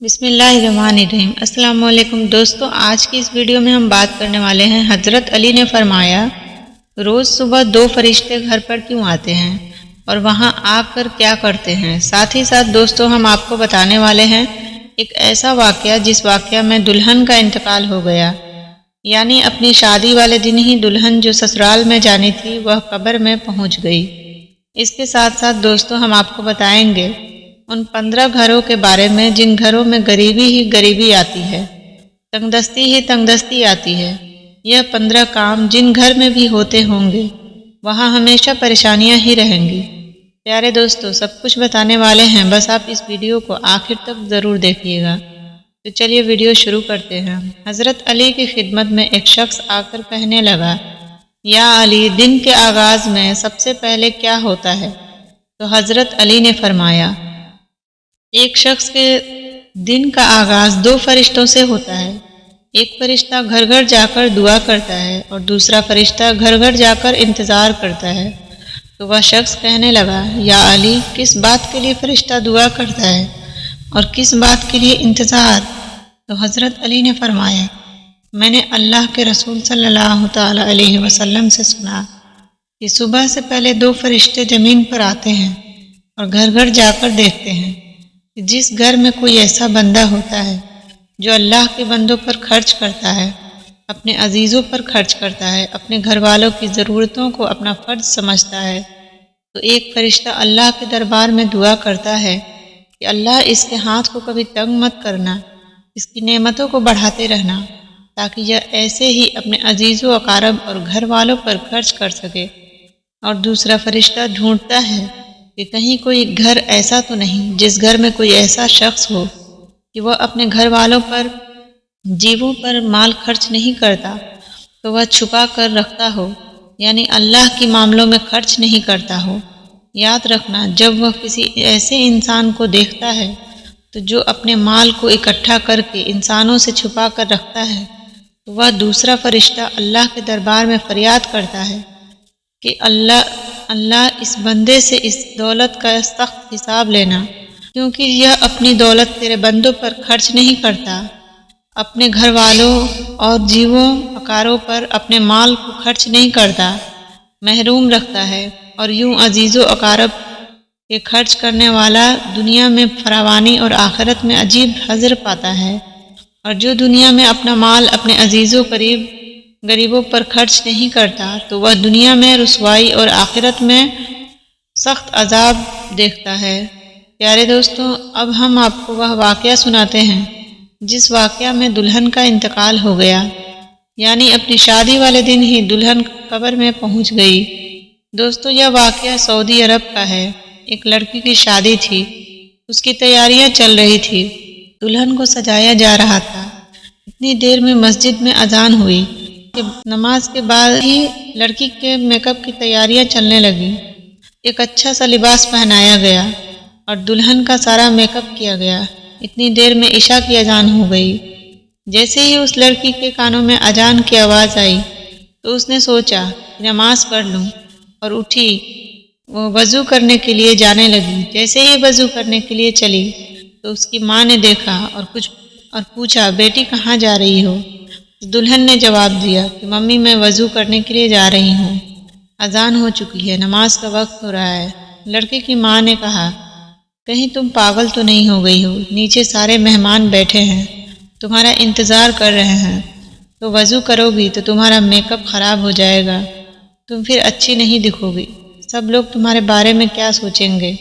بسم اللہ الرحمن الرحیم۔ السلام علیکم دوستو، آج کی اس ویڈیو میں ہم بات کرنے والے ہیں حضرت علی نے فرمایا روز صبح 2 فرشتے گھر پر کیوں آتے ہیں اور وہاں آ کر کیا کرتے ہیں۔ ساتھ ہی ساتھ دوستو ہم آپ کو بتانے والے ہیں ایک ایسا واقعہ جس واقعہ میں دلہن کا انتقال ہو گیا، یعنی اپنی شادی والے دن ہی دلہن جو سسرال میں جانی تھی وہ قبر میں پہنچ گئی۔ اس کے ساتھ ساتھ دوستو ہم آپ کو بتائیں گے ان 15 گھروں کے بارے میں جن گھروں میں غریبی ہی غریبی آتی ہے، تنگدستی ہی تنگدستی آتی ہے۔ یہ 15 کام جن گھر میں بھی ہوتے ہوں گے وہاں ہمیشہ پریشانیاں ہی رہیں گی۔ پیارے دوستو سب کچھ بتانے والے ہیں، بس آپ اس ویڈیو کو آخر تک ضرور دیکھیے گا۔ تو چلیے ویڈیو شروع کرتے ہیں۔ حضرت علی کی خدمت میں ایک شخص آ کر کہنے لگا، یا علی، دن کے آغاز میں سب سے پہلے کیا ہوتا ہے؟ تو حضرت علی نے فرمایا، ایک شخص کے دن کا آغاز 2 فرشتوں سے ہوتا ہے۔ ایک فرشتہ گھر گھر جا کر دعا کرتا ہے اور دوسرا فرشتہ گھر گھر جا کر انتظار کرتا ہے۔ تو وہ شخص کہنے لگا، یا علی، کس بات کے لیے فرشتہ دعا کرتا ہے اور کس بات کے لیے انتظار؟ تو حضرت علی نے فرمایا، میں نے اللہ کے رسول صلی اللہ تعالی علیہ وسلم سے سنا کہ صبح سے پہلے 2 فرشتے زمین پر آتے ہیں اور گھر گھر جا کر دیکھتے ہیں کہ جس گھر میں کوئی ایسا بندہ ہوتا ہے جو اللہ کے بندوں پر خرچ کرتا ہے، اپنے عزیزوں پر خرچ کرتا ہے، اپنے گھر والوں کی ضرورتوں کو اپنا فرض سمجھتا ہے، تو ایک فرشتہ اللہ کے دربار میں دعا کرتا ہے کہ اللہ اس کے ہاتھ کو کبھی تنگ مت کرنا، اس کی نعمتوں کو بڑھاتے رہنا تاکہ یہ ایسے ہی اپنے عزیز و اقارب اور گھر والوں پر خرچ کر سکے۔ اور دوسرا فرشتہ ڈھونڈتا ہے کہ کہیں کوئی گھر ایسا تو نہیں جس گھر میں کوئی ایسا شخص ہو کہ وہ اپنے گھر والوں پر، جیووں پر مال خرچ نہیں کرتا، تو وہ چھپا کر رکھتا ہو، یعنی اللہ کے معاملوں میں خرچ نہیں کرتا ہو۔ یاد رکھنا، جب وہ کسی ایسے انسان کو دیکھتا ہے تو جو اپنے مال کو اکٹھا کر کے انسانوں سے چھپا کر رکھتا ہے، تو وہ دوسرا فرشتہ اللہ کے دربار میں فریاد کرتا ہے کہ اللہ اس بندے سے اس دولت کا سخت حساب لینا، کیونکہ یہ اپنی دولت تیرے بندوں پر خرچ نہیں کرتا، اپنے گھر والوں اور جیووں اقاروں پر اپنے مال کو خرچ نہیں کرتا، محروم رکھتا ہے، اور یوں عزیز و اقارب کے خرچ کرنے والا دنیا میں فراوانی اور آخرت میں عجیب حظر پاتا ہے، اور جو دنیا میں اپنا مال اپنے عزیزوں غریبوں پر خرچ نہیں کرتا تو وہ دنیا میں رسوائی اور آخرت میں سخت عذاب دیکھتا ہے۔ پیارے دوستوں، اب ہم آپ کو وہ واقعہ سناتے ہیں جس واقعہ میں دلہن کا انتقال ہو گیا، یعنی اپنی شادی والے دن ہی دلہن قبر میں پہنچ گئی۔ دوستو یہ واقعہ سعودی عرب کا ہے۔ ایک لڑکی کی شادی تھی، اس کی تیاریاں چل رہی تھی، دلہن کو سجایا جا رہا تھا۔ اتنی دیر میں مسجد میں اذان ہوئی کہ نماز کے بعد ہی لڑکی کے میک اپ کی تیاریاں چلنے لگیں۔ ایک اچھا سا لباس پہنایا گیا اور دلہن کا سارا میک اپ کیا گیا۔ اتنی دیر میں عشاء کی اذان ہو گئی۔ جیسے ہی اس لڑکی کے کانوں میں اذان کی آواز آئی تو اس نے سوچا کہ نماز پڑھ لوں، اور اٹھی، وہ وضو کرنے کے لیے جانے لگی۔ جیسے ہی وضو کرنے کے لیے چلی تو اس کی ماں نے دیکھا اور پوچھا، بیٹی کہاں جا رہی ہو؟ دلہن نے جواب دیا کہ ممی، میں وضو کرنے کے لیے جا رہی ہوں، اذان ہو چکی ہے، نماز کا وقت ہو رہا ہے۔ لڑکے کی ماں نے کہا، کہیں تم پاگل تو نہیں ہو گئی ہو؟ نیچے سارے مہمان بیٹھے ہیں، تمہارا انتظار کر رہے ہیں، تو وضو کرو گی تو تمہارا میک اپ خراب ہو جائے گا، تم پھر اچھی نہیں دکھو گی، سب لوگ تمہارے بارے میں کیا سوچیں گے؟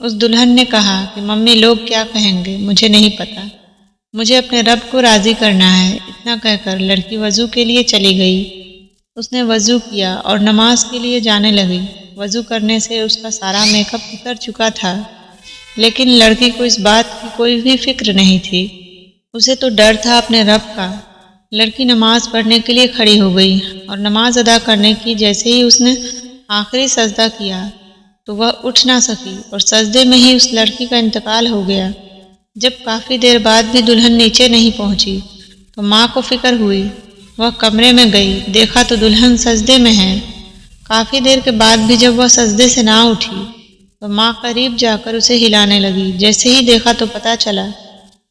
اس دلہن نے کہا کہ ممی، لوگ کیا کہیں گے مجھے نہیں پتا، مجھے اپنے رب کو راضی کرنا ہے۔ اتنا کہہ کر لڑکی وضو کے لیے چلی گئی۔ اس نے وضو کیا اور نماز کے لیے جانے لگی۔ وضو کرنے سے اس کا سارا میک اپ اتر چکا تھا، لیکن لڑکی کو اس بات کی کوئی بھی فکر نہیں تھی، اسے تو ڈر تھا اپنے رب کا۔ لڑکی نماز پڑھنے کے لیے کھڑی ہو گئی اور نماز ادا کرنے کی جیسے ہی اس نے آخری سجدہ کیا تو وہ اٹھ نہ سکی، اور سجدے میں ہی اس لڑکی کا انتقال ہو گیا۔ جب کافی دیر بعد بھی دلہن نیچے نہیں پہنچی تو ماں کو فکر ہوئی، وہ کمرے میں گئی، دیکھا تو دلہن سجدے میں ہے۔ کافی دیر کے بعد بھی جب وہ سجدے سے نہ اٹھی تو ماں قریب جا کر اسے ہلانے لگی۔ جیسے ہی دیکھا تو پتہ چلا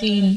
3,